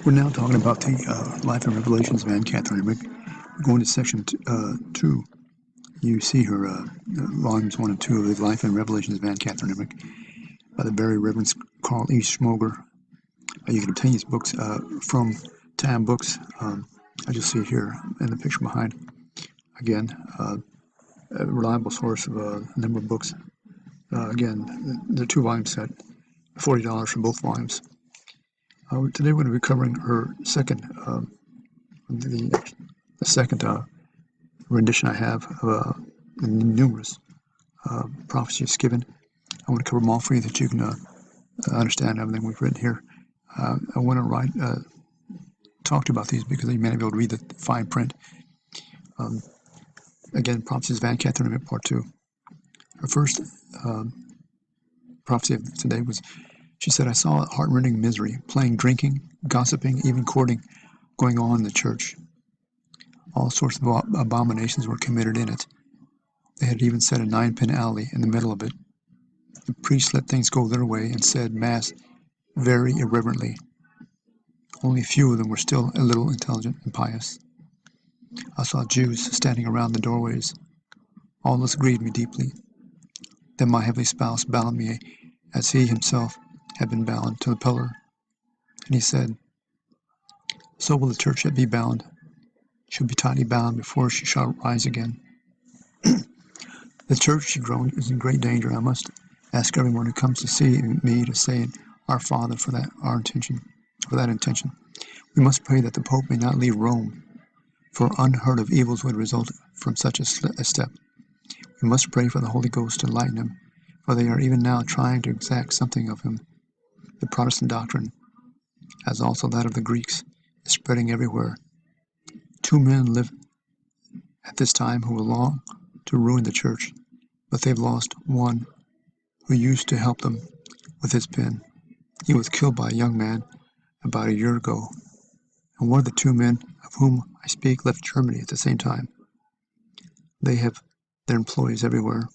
We're now talking about the Life and Revelations of Anne Catherine Emmerich. We're going to section 2. You see her volumes 1 and 2 of the Life and Revelations of Anne Catherine Emmerich by the very Reverend Carl E. Schmoger. You can obtain these books from Tam Books. I just see it here in the picture behind. Again, a reliable source of a number of books. Again, the 2-volume set, $40 for both volumes. Today we're going to be covering her second, the second rendition I have of numerous prophecies given. I want to cover them all for you that you can understand everything we've written here. I want to talk to you about these because you may not be able to read the fine print. Again, Prophecies of Anne Catherine Emmerich, Part 2. Her first prophecy of today was, she said, I saw heart-rending misery, playing, drinking, gossiping, even courting, going on in the church. All sorts of abominations were committed in it. They had even set a 9-pin alley in the middle of it. The priests let things go their way and said Mass very irreverently. Only a few of them were still a little intelligent and pious. I saw Jews standing around the doorways. All this grieved me deeply. Then my heavenly spouse bound me as he himself had been bound to the pillar. And he said, so will the church that be bound. She'll be tightly bound before she shall rise again. The church, she groaned, is in great danger. I must ask everyone who comes to see me to say our Father for that intention. We must pray that the Pope may not leave Rome, for unheard of evils would result from such a step. We must pray for the Holy Ghost to enlighten him, for they are even now trying to exact something of him. The Protestant doctrine, as also that of the Greeks, is spreading everywhere. 2 men live at this time who will long to ruin the church, but they've lost one who used to help them with his pen. He was killed by a young man about a year ago, and one of the 2 men of whom I speak left Germany at the same time. They have their employees everywhere.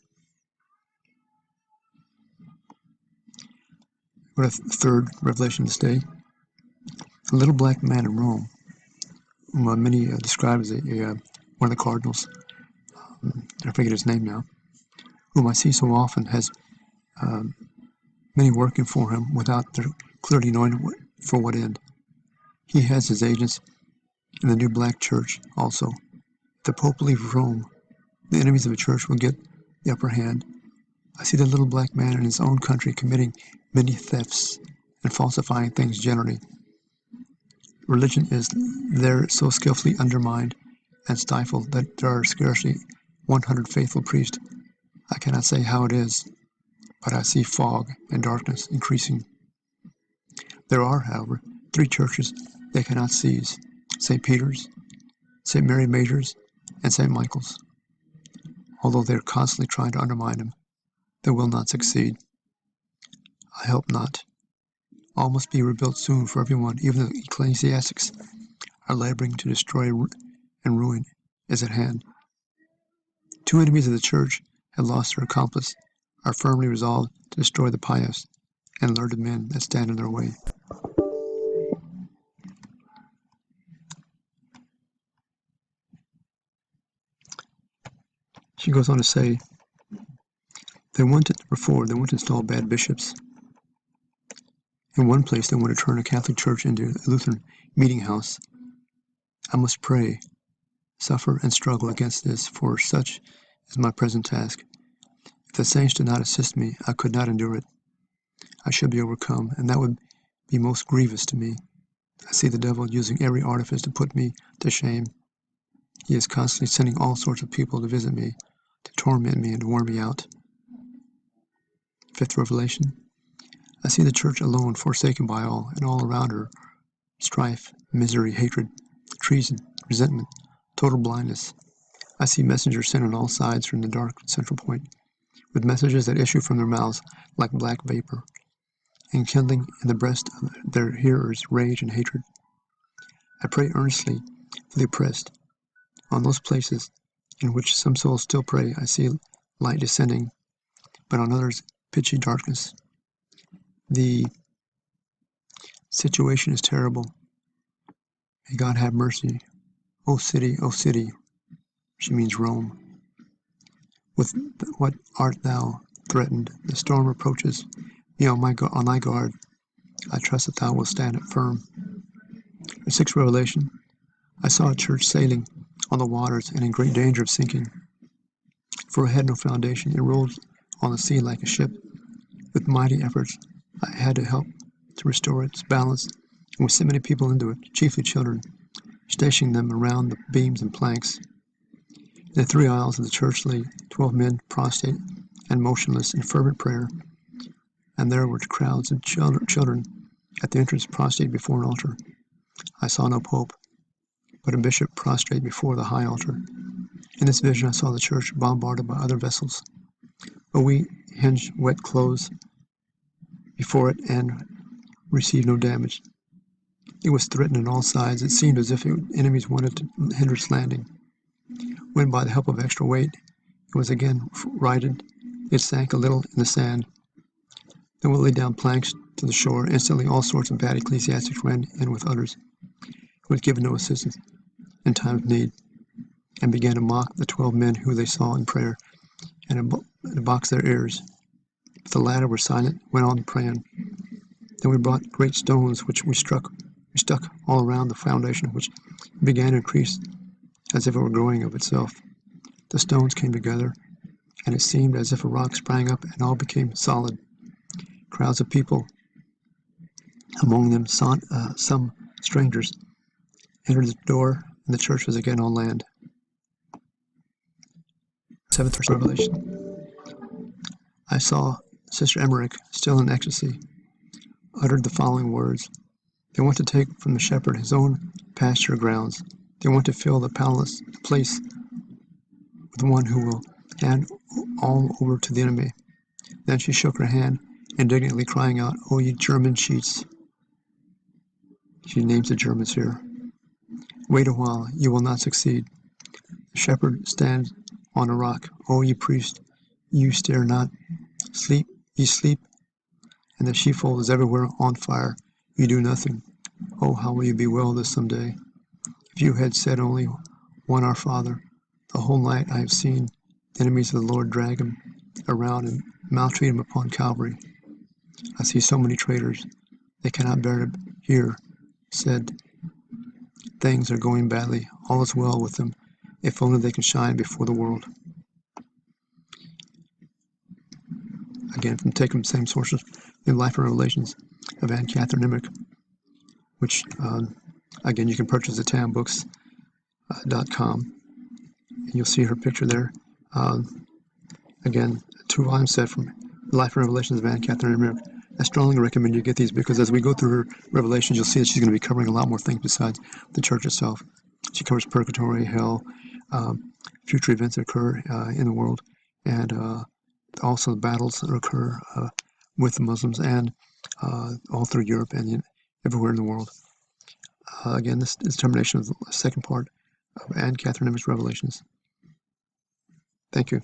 What a third revelation this day. A little black man in Rome, whom many describe as one of the cardinals, I forget his name now, whom I see so often, has many working for him without their clearly knowing for what end. He has his agents in the new black church also. If the Pope leaves Rome, the enemies of the church will get the upper hand. I see the little black man in his own country committing many thefts and falsifying things generally. Religion is there so skillfully undermined and stifled that there are scarcely 100 faithful priests. I cannot say how it is, but I see fog and darkness increasing. There are, however, 3 churches they cannot seize: St. Peter's, St. Mary Major's, and St. Michael's. Although they are constantly trying to undermine him, they will not succeed. I hope not. All must be rebuilt soon, for everyone, even the ecclesiastics, are laboring to destroy and ruin is at hand. 2 enemies of the church have lost their accomplice, are firmly resolved to destroy the pious and learned men that stand in their way. She goes on to say, they want to install bad bishops. In one place, they want to turn a Catholic church into a Lutheran meeting house. I must pray, suffer, and struggle against this, for such is my present task. If the saints did not assist me, I could not endure it. I should be overcome, and that would be most grievous to me. I see the devil using every artifice to put me to shame. He is constantly sending all sorts of people to visit me, to torment me, and to wear me out. 5th revelation. I see the church alone, forsaken by all, and all around her strife, misery, hatred, treason, resentment, total blindness. I see messengers sent on all sides from the dark central point, with messages that issue from their mouths like black vapor, enkindling in the breast of their hearers rage and hatred. I pray earnestly for the oppressed. On those places in which some souls still pray, I see light descending, but on others pitchy darkness. The situation is terrible. May God have mercy. O city, she means Rome. With what art thou threatened? The storm approaches. Be on thy guard. I trust that thou wilt stand firm. The sixth revelation. I saw a church sailing on the waters and in great danger of sinking. For it had no foundation. It rolled on the sea like a ship. With mighty efforts, I had to help to restore its balance, and with so many people into it, chiefly children, stationing them around the beams and planks. In the three aisles of the church lay 12 men prostrate and motionless in fervent prayer, and there were crowds of children at the entrance prostrate before an altar. I saw no pope, but a bishop prostrate before the high altar. In this vision I saw the church bombarded by other vessels, but we hinged wet clothes before it and received no damage. It was threatened on all sides. It seemed as if enemies wanted to hinder its landing. When by the help of extra weight it was again righted, it sank a little in the sand. Then we laid down planks to the shore. Instantly all sorts of bad ecclesiastics ran in with others, who had given no assistance in time of need, and began to mock the 12 men who they saw in prayer, and to box their ears. But the latter were silent, went on praying. Then we brought great stones, which we stuck all around the foundation, which began to increase as if it were growing of itself. The stones came together, and it seemed as if a rock sprang up and all became solid. Crowds of people, among them some strangers, entered the door, and the church was again on land. Seventh revelation. I saw Sister Emmerich, still in ecstasy, uttered the following words. They want to take from the shepherd his own pasture grounds. They want to fill the place with one who will hand all over to the enemy. Then she shook her hand, indignantly crying out, "O ye German cheats!" She names the Germans here. Wait a while, you will not succeed. The shepherd stands on a rock. O ye priests, you stir not. Sleep, ye sleep, and the sheepfold is everywhere on fire. You do nothing. Oh, how will you bewail this some day? If you had said only one Our Father, the whole night I have seen the enemies of the Lord drag him around and maltreat him upon Calvary. I see so many traitors, they cannot bear to hear said things are going badly. All is well with them, if only they can shine before the world. Again, taken from the same sources, the Life and Revelations of Anne Catherine Emmerich, which, again, you can purchase at tambooks.com. You'll see her picture there. Again, a 2-volume set from the Life and Revelations of Anne Catherine Emmerich. I strongly recommend you get these because as we go through her revelations, you'll see that she's going to be covering a lot more things besides the church itself. She covers purgatory, hell, future events that occur in the world, and also the battles that occur with the Muslims and all through Europe and everywhere in the world. Again, this is termination of the second part of Anne Catherine Emmerich's Revelations. Thank you.